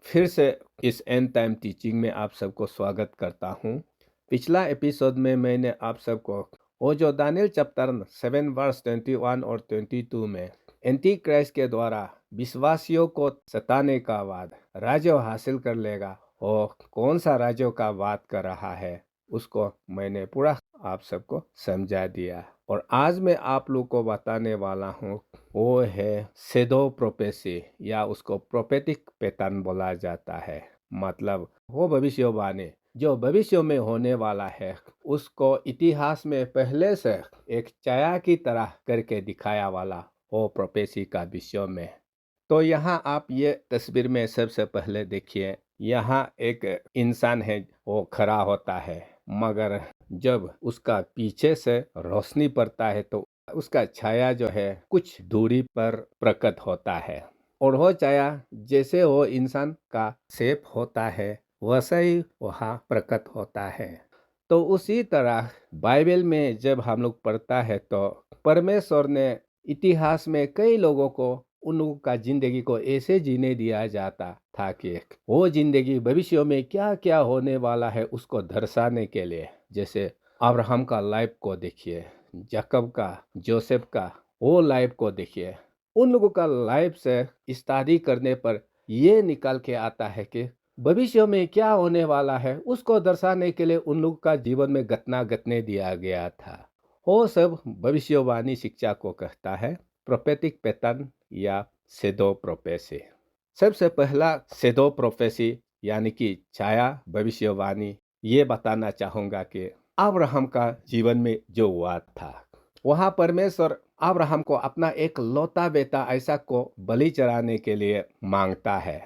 फिर से इस एंड टाइम टीचिंग में आप सबको स्वागत करता हूँ। पिछला एपिसोड में मैंने आप सबको वो जो दानियल चैप्टर 7 वर्स 21 और 22 में एंटी क्राइस्ट के द्वारा विश्वासियों को सताने का वाद राज्य हासिल कर लेगा और कौन सा राज्यों का बात कर रहा है उसको मैंने पूरा आप सबको समझा दिया। और आज मैं आप लोग को बताने वाला हूँ वो है सेडो प्रोफेसी या उसको प्रोफेटिक पैटर्न बोला जाता है। मतलब वो भविष्यवाणी जो भविष्य में होने वाला है उसको इतिहास में पहले से एक छाया की तरह करके दिखाया वाला वो प्रोफेसी का विषय में। तो यहाँ आप ये तस्वीर में सबसे पहले देखिए, यहाँ एक इंसान है वो खड़ा होता है, मगर जब उसका पीछे से रोशनी पड़ता है तो उसका छाया जो है कुछ दूरी पर प्रकट होता है। और वो छाया जैसे वो इंसान का शेप होता है वैसे ही वहाँ प्रकट होता है। तो उसी तरह बाइबल में जब हम लोग पढ़ता है तो परमेश्वर ने इतिहास में कई लोगों को उन लोगों का जिंदगी को ऐसे जीने दिया जाता था कि वो जिंदगी भविष्य में क्या क्या होने वाला है उसको दर्शाने के लिए। जैसे अब्राहम का लाइफ को देखिए, याकूब का, जोसेफ का वो लाइफ को देखिए। उन लोगों का लाइफ से स्टडी करने पर ये निकल के आता है कि भविष्य में क्या होने वाला है उसको दर्शाने के लिए उन लोगों का जीवन में घटना घटने दिया गया था। वो सब भविष्यवाणी शिक्षा को कहता है प्रोफेटिक पैटर्न या सेडो प्रोफेसी। सबसे पहला सेडो प्रोफेसी यानी कि छाया भविष्यवाणी ये बताना चाहूंगा कि अब्राहम का जीवन में जो हुआ था वहाँ परमेश्वर अब्राहम को अपना एक लौता बेटा इसहाक को बलि चढ़ाने के लिए मांगता है।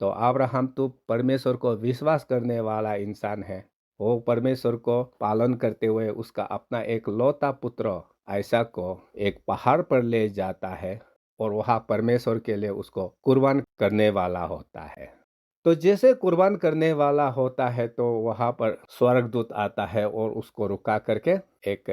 तो अब्राहम तो परमेश्वर को विश्वास करने वाला इंसान है। वो परमेश्वर को पालन करते हुए उसका अपना एक लौता पुत्र इसहाक को एक पहाड़ पर ले जाता है और वहाँ परमेश्वर के लिए उसको कुर्बान करने वाला होता है। तो जैसे कुर्बान करने वाला होता है तो वहाँ पर स्वर्गदूत आता है और उसको रुका करके एक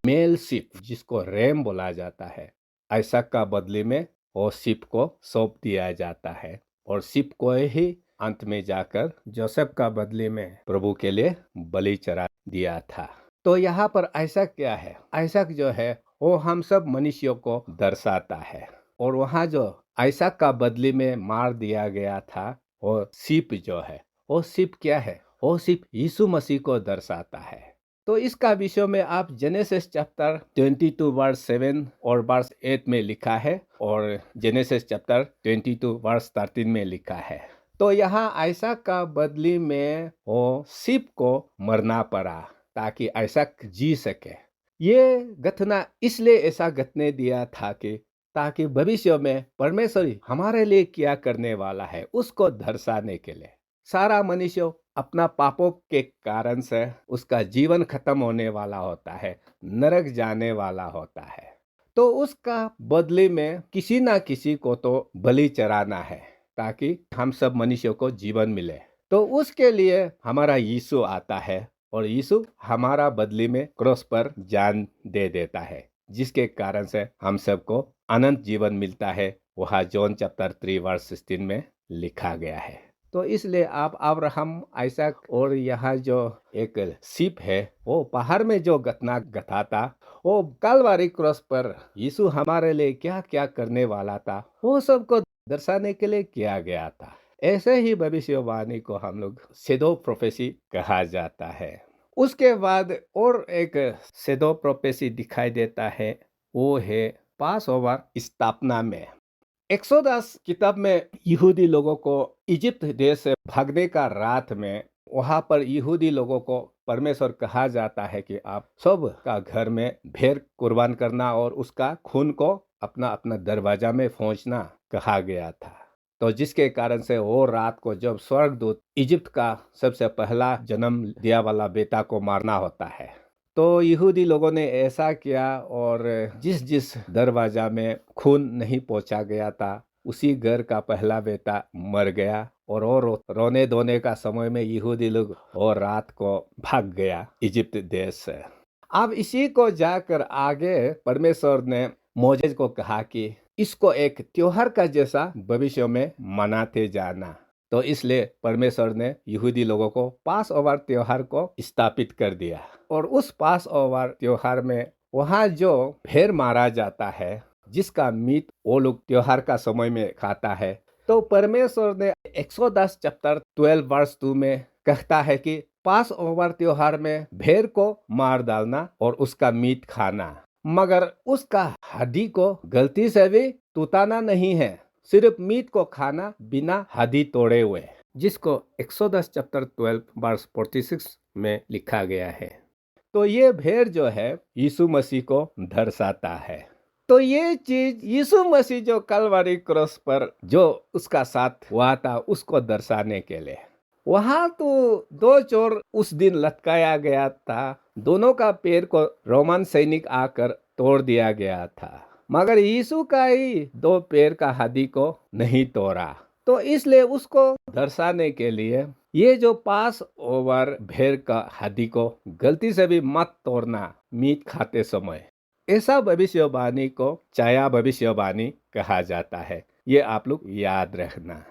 मेल शिप जिसको रैम बोला जाता है इसहाक का बदले में वो शिप को सौंप दिया जाता है। और शिप को ही अंत में जाकर जोसेफ का बदले में प्रभु के लिए बलि चढ़ा दिया था। तो यहाँ पर इसहाक क्या है? इसहाक जो है वो हम सब मनुष्यों को दर्शाता है। और वहाँ जो इसहाक का बदले में मार दिया गया था वो शिप जो है वो शिप क्या है? वो शिप यीशु मसीह को दर्शाता है। तो इसका विषय में आप जेनेसिस चैप्टर 22 वर्स 7 और वर्स 8 में लिखा है और जेनेसिस चैप्टर 22 वर्स 13 में लिखा है। तो यहाँ इसहाक का बदले में वो शिप को मरना पड़ा ताकि इसहाक जी सके। ये घटना इसलिए ऐसा घटने दिया था कि ताकि भविष्य में परमेश्वर हमारे लिए क्या करने वाला है उसको दर्शाने के लिए। सारा मनुष्य अपना पापों के कारण से उसका जीवन खत्म होने वाला होता है, नरक जाने वाला होता है। तो उसका बदले में किसी ना किसी को तो बलि चढ़ाना है ताकि हम सब मनुष्यों को जीवन मिले। तो उसके लिए हमारा यीशु आता है और यीशु हमारा बदले में क्रॉस पर जान दे देता है, जिसके कारण से हम सबको अनंत जीवन मिलता है। वहाँ जॉन चैप्टर 3 वर्स 16 में लिखा गया है। तो इसलिए आप अब्राहम, इसहाक और यहाँ जो एक शिप है वो पहाड़ में जो घटना घटा था वो कलवारी क्रॉस पर यीशु हमारे लिए क्या क्या करने वाला था वो सबको दर्शाने के लिए किया गया था। ऐसे ही भविष्यवाणी को हम लोग सेडो प्रोफेसी कहा जाता है। उसके बाद और एक सेडो प्रोफेसी दिखाई देता है, वो है पास ओवर स्थापना में। एक्सोडस किताब में यहूदी लोगों को इजिप्ट देश से भागने का रात में वहां पर यहूदी लोगों को परमेश्वर कहा जाता है कि आप सब का घर में भेड़ कुर्बान करना और उसका खून को अपना अपना दरवाजा में पहुंचना कहा गया था। तो जिसके कारण से वो रात को जब स्वर्गदूत इजिप्ट का सबसे पहला जन्म दिया वाला बेटा को मारना होता है तो यहूदी लोगों ने ऐसा किया और जिस जिस दरवाजा में खून नहीं पहुंचा गया था उसी घर का पहला बेटा मर गया और रोने धोने का समय में यहूदी लोग और रात को भाग गया इजिप्ट देश से। अब इसी को जाकर आगे परमेश्वर ने मोजेस को कहा कि इसको एक त्योहार का जैसा भविष्य में मनाते जाना। तो इसलिए परमेश्वर ने यहूदी लोगों को पास ओवर त्योहार को स्थापित कर दिया। और उस पास ओवर त्योहार में वहाँ जो भेड़ मारा जाता है, जिसका मीट वो लोग त्योहार का समय में खाता है, तो परमेश्वर ने एक्सोडस चैप्टर 12 वर्स 2 में कहता है कि पास ओवर त्योहार में भेड़ को मार डालना और उसका मीट खाना, मगर उसका हड्डी को गलती से भी टूटाना नहीं है, सिर्फ मीट को खाना बिना हड्डी तोड़े हुए, जिसको एक्सोडस चैप्टर 12 वर्स 46 में लिखा गया है। तो ये भेड़ जो है यीशु मसीह को दर्शाता है। तो ये चीज यीशु मसीह जो कलवरी क्रॉस पर जो उसका साथ हुआ था उसको दर्शाने के लिए, वहां तो दो चोर उस दिन लटकाया गया था, दोनों का पैर को रोमन सैनिक आकर तोड़ दिया गया था, मगर यीशु का ही दो पैर का हड्डी को नहीं तोड़ा। तो इसलिए उसको दर्शाने के लिए ये जो पास ओवर भेड़ का हड्डी को गलती से भी मत तोड़ना मीट खाते समय, ऐसा भविष्यवाणी को छाया भविष्यवाणी कहा जाता है। ये आप लोग याद रखना।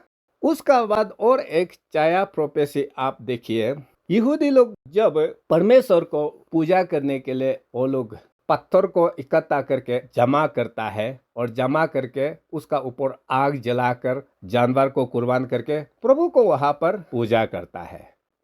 उसका बाद और एक छाया प्रोफेसी आप देखिए, यहूदी लोग जब परमेश्वर को पूजा करने के लिए वो लोग पत्थर को इकट्ठा करके जमा करता है और जमा करके उसका ऊपर आग जलाकर जानवर को कुर्बान करके प्रभु को वहां पर पूजा करता है।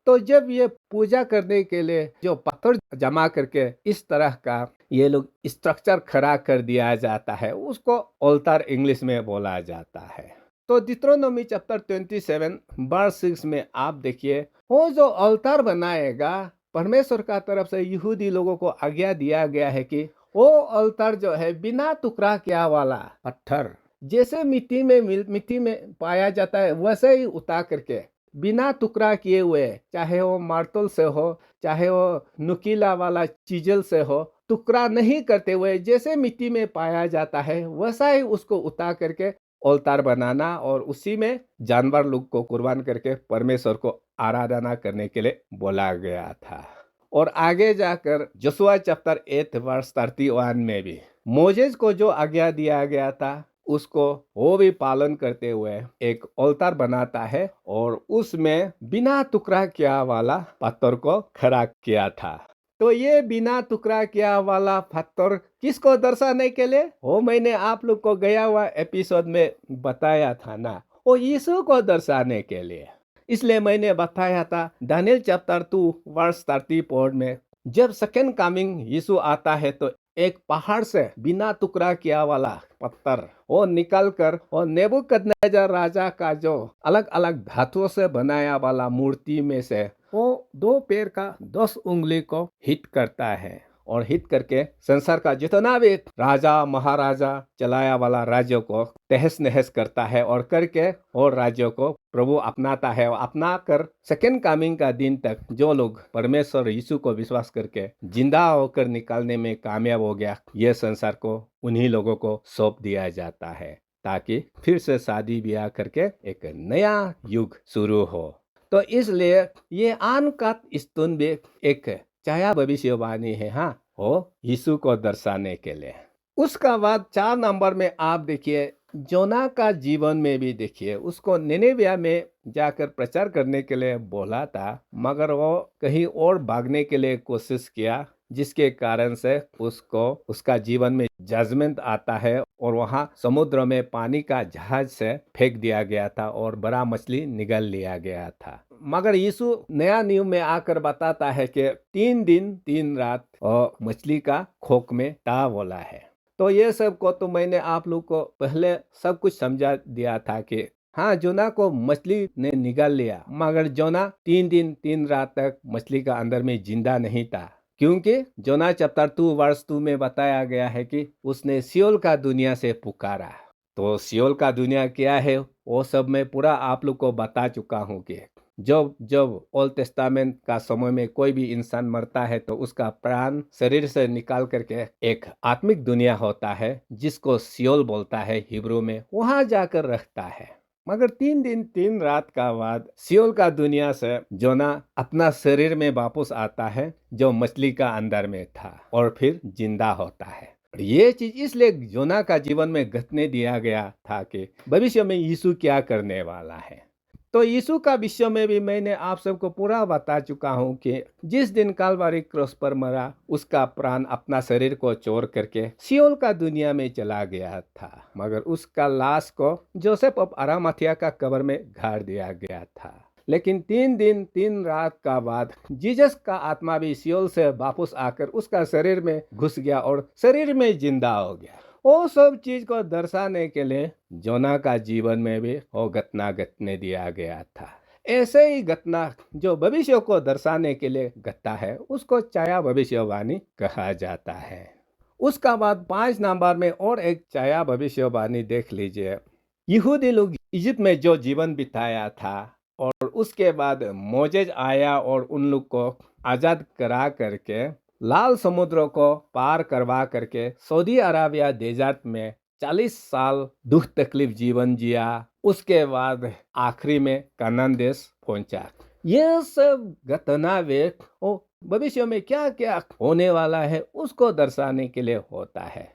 तो जब ये पूजा करने के लिए जो पत्थर जमा करके इस तरह का ये लोग स्ट्रक्चर खड़ा कर दिया जाता है, उसको ऑल्टर इंग्लिश में बोला जाता है। तो डिट्रोनोमी चैप्टर 27 वर्स 6 में आप देखिए, वो जो ऑल्टर बनाएगा परमेश्वर का तरफ से यहूदी लोगों को आज्ञा दिया गया है कि वो ऑल्टर जो है बिना टुकड़ा किया वाला पत्थर, जैसे मिट्टी में पाया जाता है वैसे ही उतार करके बिना टुकड़ा किए हुए, चाहे वो मार्तल से हो चाहे वो नुकीला वाला चीजल से हो, टुकड़ा नहीं करते हुए जैसे मिट्टी में पाया जाता है वैसा ही उसको उतार करके औल्तार बनाना और उसी में जानवर लोग को कुर्बान करके परमेश्वर को आराधना करने के लिए बोला गया था। और आगे जाकर जोशुआ चैप्टर 8 वर्स 31 में भी मोजेस को जो आज्ञा दिया गया था उसको वो भी पालन करते हुए एक औल्तार बनाता है और उसमें बिना टुकड़ा किया वाला पत्थर को खड़ा किया था। तो ये बिना टुकड़ा किया वाला पत्थर किसको दर्शाने के लिए, वो मैंने आप लोग को गया हुआ एपिसोड में बताया था ना, वो यीशु को दर्शाने के लिए। इसलिए मैंने बताया था दानियल चैप्टर 2 वर्स 34 में जब सेकंड कमिंग यीशु आता है तो एक पहाड़ से बिना टुकड़ा किया वाला पत्थर वो निकल कर और नेबूकदनेस्सर राजा का जो अलग अलग धातुओं से बनाया वाला मूर्ति में से वो 2 पैर का 10 उंगली को हिट करता है और हिट करके संसार का जितना भी राजा महाराजा चलाया वाला राज्य को तहस नहस करता है और करके और राज्यों को प्रभु अपनाता है। और अपना कर सेकेंड कमिंग का दिन तक जो लोग परमेश्वर यीशु को विश्वास करके जिंदा होकर निकालने में कामयाब हो गया, ये संसार को उन्हीं लोगों को सौंप दिया जाता है ताकि फिर से शादी ब्याह करके एक नया युग शुरू हो। तो इसलिए ये आन का स्तून भी एक छाया भविष्यवाणी है, हाँ, हो यीशु को दर्शाने के लिए। उसका बाद 4 नंबर में आप देखिए जोना का जीवन में भी देखिए, उसको निनेविया में जाकर प्रचार करने के लिए बोला था, मगर वो कहीं और भागने के लिए कोशिश किया, जिसके कारण से उसको उसका जीवन में जजमेंट आता है और वहां समुद्र में पानी का जहाज से फेंक दिया गया था और बड़ा मछली निगल लिया गया था। मगर यीशु नया नियम में आकर बताता है कि 3 दिन 3 रात और मछली का खोक में ता बोला है। तो ये सब को तो मैंने आप लोग को पहले सब कुछ समझा दिया था कि हाँ, जोना को मछली ने निगल लिया, मगर जोना 3 दिन 3 रात तक मछली का अंदर में जिंदा नहीं था, क्योंकि जोना चैप्टर 2 वर्स 2 में बताया गया है कि उसने सियोल का दुनिया से पुकारा। तो सियोल का दुनिया क्या है वो सब मैं पूरा आप लोग को बता चुका हूँ कि जब ओल्ड टेस्टामेंट का समय में कोई भी इंसान मरता है तो उसका प्राण शरीर से निकाल करके एक आत्मिक दुनिया होता है जिसको सियोल बोलता है हिब्रू में, वहां जाकर रहता है। मगर 3 दिन 3 रात का बाद सियोल का दुनिया से जोना अपना शरीर में वापस आता है जो मछली का अंदर में था और फिर जिंदा होता है। ये चीज इसलिए जोना का जीवन में घटने दिया गया था कि भविष्य में यीशु क्या करने वाला है। तो यीशु का विषय में भी मैंने आप सबको पूरा बता चुका हूँ कि जिस दिन कालवारी क्रॉस पर मरा, उसका प्राण अपना शरीर को छोड़ करके सियोल का दुनिया में चला गया था, मगर उसका लाश को जोसेफ ऑफ अरामथिया का कब्र में गाड़ दिया गया था। लेकिन 3 दिन 3 रात का बाद जीसस का आत्मा भी सियोल से वापस आकर उसका शरीर में घुस गया और शरीर में जिंदा हो गया। वो सब चीज को दर्शाने के लिए जोना का जीवन में भी वो घटना घटने दिया गया था। ऐसे ही घटना जो भविष्य को दर्शाने के लिए घटता है, उसको छाया भविष्यवाणी कहा जाता है। उसका बाद 5 नंबर में और एक छाया भविष्यवाणी देख लीजिए। यहूदी लोग इजिप्ट में जो जीवन बिताया था और उसके बाद मोजेज आया और उन लोग को आजाद करा करके लाल समुद्र को पार करवा करके सऊदी अरेबिया डेजर्ट में 40 साल दुख तकलीफ जीवन जिया। उसके बाद आखिरी में कनान देश पहुंचा। ये सब घटना वे भविष्य में क्या क्या होने वाला है उसको दर्शाने के लिए होता है।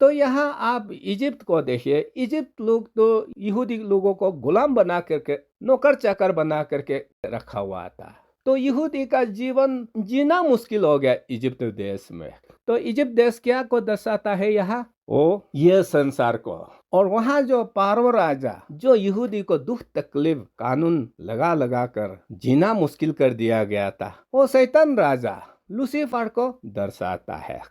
तो यहाँ आप इजिप्ट को देखिए। इजिप्ट लोग तो यहूदी लोगों को गुलाम बना करके, नौकर चाकर बना करके रखा हुआ था। तो यहूदी का जीवन जीना मुश्किल हो गया इजिप्ट देश में। तो इजिप्ट देश क्या को दर्शाता है यहाँ? वो ये संसार को। और वहाँ जो पारो राजा जो यहूदी को दुख तकलीफ कानून लगा लगा कर जीना मुश्किल कर दिया गया था, वो शैतान राजा लूसीफर को दर्शाता है।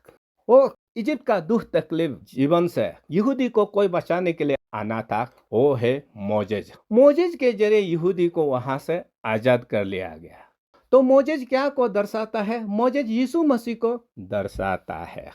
वो इजिप्ट का दुख तकलीफ जीवन से यहूदी को कोई बचाने के लिए आना था, वो है मोजेज। मोजेज के जरिए यहूदी को वहां से आजाद कर लिया गया। तो मोजेज क्या को दर्शाता है? मोजेज यीशु मसीह को दर्शाता है।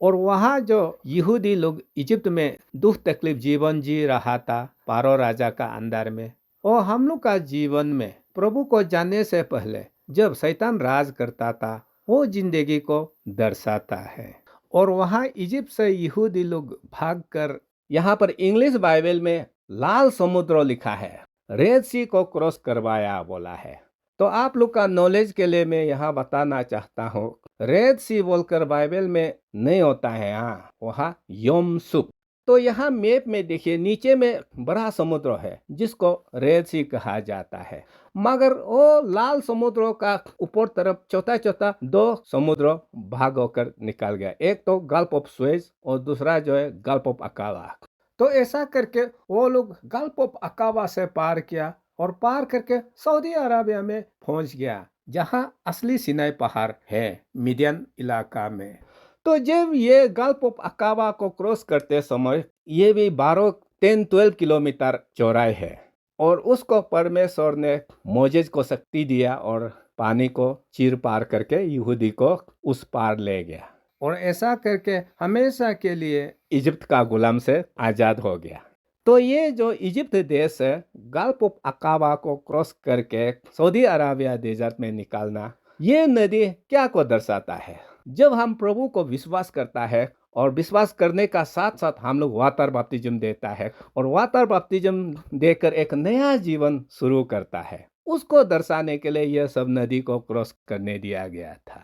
और वहाँ जो यहूदी लोग इजिप्ट में दुख तकलीफ जीवन जी रहा था पारो राजा का अंदर में, वो हम लोग का जीवन में प्रभु को जानने से पहले जब शैतान राज करता था, वो जिंदगी को दर्शाता है। और वहाँ इजिप्ट से यहूदी लोग भागकर, यहाँ पर इंग्लिश बाइबल में लाल समुद्र लिखा है, रेड सी को क्रॉस करवाया बोला है। तो आप लोग का नॉलेज के लिए मैं यहाँ बताना चाहता हूँ, रेड सी बोलकर बाइबल में नहीं होता है, यहाँ वहाँ यम सुप। तो यहाँ मैप में देखिए, नीचे में बड़ा समुद्र है जिसको रेड सी कहा जाता है, मगर वो लाल समुद्र का ऊपर तरफ छोटा छोटा 2 समुद्र भाग होकर निकल गया। एक तो गल्फ ऑफ सुएज और दूसरा जो है गल्फ ऑफ अकाबा। तो ऐसा करके वो लोग गल्फ ऑफ अकाबा से पार किया और पार करके सऊदी अरेबिया में पहुंच गया, जहां असली सिनाई पहाड़ है मिडियन इलाका में। तो जब ये गल्फ ऑफ अकाबा को क्रॉस करते समय ये भी 10-12 किलोमीटर चौड़ाई है, और उसको परमेश्वर ने मोजेज को शक्ति दिया और पानी को चीर पार करके यहूदी को उस पार ले गया, और ऐसा करके हमेशा के लिए इजिप्ट का गुलाम से आजाद हो गया। तो ये जो इजिप्ट देश है, गल्फ ऑफ अकाबा को क्रॉस करके सऊदी अरेबिया डेजर्ट में निकालना, ये नदी क्या को दर्शाता है? जब हम प्रभु को विश्वास करता है और विश्वास करने का साथ साथ हम लोग वाटर बपतिस्म देता है और वाटर बपतिस्म देकर एक नया जीवन शुरू करता है, उसको दर्शाने के लिए यह सब नदी को क्रॉस करने दिया गया था।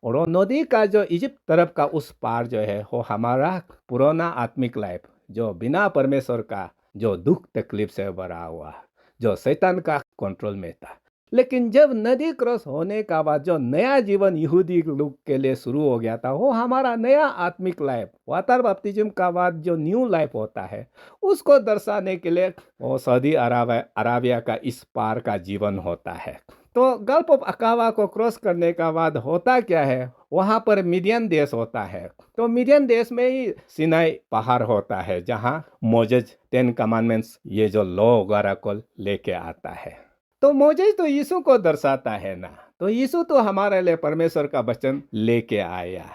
और वो नदी का जो इजिप्ट तरफ का उस पार जो है, वो हमारा पुराना आत्मिक लाइफ जो बिना परमेश्वर का, जो दुख तकलीफ से भरा हुआ, जो शैतान का कंट्रोल में था। लेकिन जब नदी क्रॉस होने का बाद जो नया जीवन यहूदी लोग के लिए शुरू हो गया था, वो हमारा नया आत्मिक लाइफ, वाटर बपतिस्म का बाद जो न्यू लाइफ होता है, उसको दर्शाने के लिए वो सऊदी अरेबिया का इस पार का जीवन होता है। तो गल्फ ऑफ अकाबा को क्रॉस करने का बाद होता क्या है, वहां पर मिडियन देश होता है। तो मिडियन देश में ही सिनाई पहाड़ होता है, जहां मोजेज 10 कमांडमेंट्स, ये जो लॉ वगैरह को लेके आता है। तो मोजेज तो यीशु को दर्शाता है ना, तो यीशु तो हमारे लिए परमेश्वर का वचन लेके आया।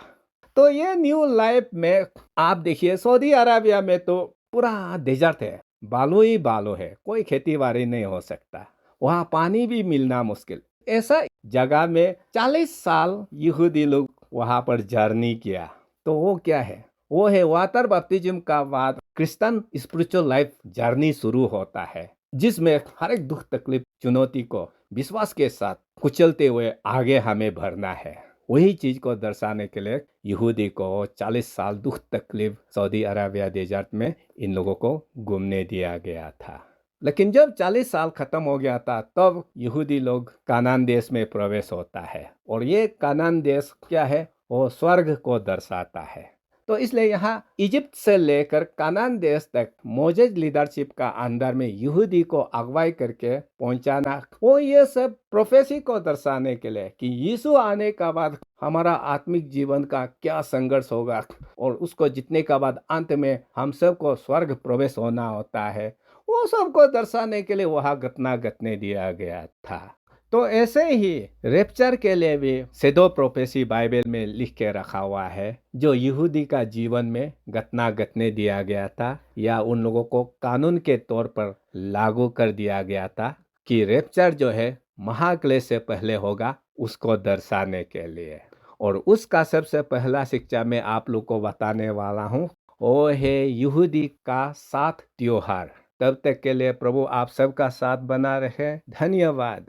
तो ये न्यू लाइफ में आप देखिए, सऊदी अरेबिया में तो पूरा डेजर्ट है, बालू ही बालू है, कोई खेती बाड़ी नहीं हो सकता, वहाँ पानी भी मिलना मुश्किल। ऐसा जगह में 40 साल यहूदी लोग वहाँ पर जर्नी किया। तो वो क्या है? वो है वाटर बपतिस्म का बाद क्रिश्चियन स्पिरिचुअल लाइफ जर्नी शुरू होता है, जिसमें हर एक दुख तकलीफ चुनौती को विश्वास के साथ कुचलते हुए आगे हमें बढ़ना है। वही चीज को दर्शाने के लिए यहूदी को 40 साल दुख तकलीफ सऊदी अरेबिया डेजर्ट में इन लोगों को घूमने दिया गया था। लेकिन जब 40 साल खत्म हो गया था तब यहूदी लोग कानान देश में प्रवेश होता है, और ये कानान देश क्या है, वो स्वर्ग को दर्शाता है। तो इसलिए यहाँ इजिप्ट से लेकर कानान देश तक मोजेज लीडरशिप का अंदर में यहूदी को अगुवाई करके पहुंचाना, वो ये सब प्रोफेसी को दर्शाने के लिए कि यीशु आने का बाद हमारा आत्मिक जीवन का क्या संघर्ष होगा, और उसको जीतने का बाद अंत में हम सबको स्वर्ग प्रवेश होना होता है, वो सबको दर्शाने के लिए वहाँ घटना घटने दिया गया था। तो ऐसे ही रेप्चर के लिए भी सेदो प्रोफेसी बाइबल में लिख के रखा हुआ है, जो यहूदी का जीवन में घटना घटने दिया गया था, या उन लोगों को कानून के तौर पर लागू कर दिया गया था कि रेप्चर जो है महाक्लेश से पहले होगा, उसको दर्शाने के लिए। और उसका सबसे पहला शिक्षा मैं आप लोग को बताने वाला हूँ, वो है यहूदी का 7 त्योहार। तब तक के लिए प्रभु आप सबका साथ बना रहे। धन्यवाद।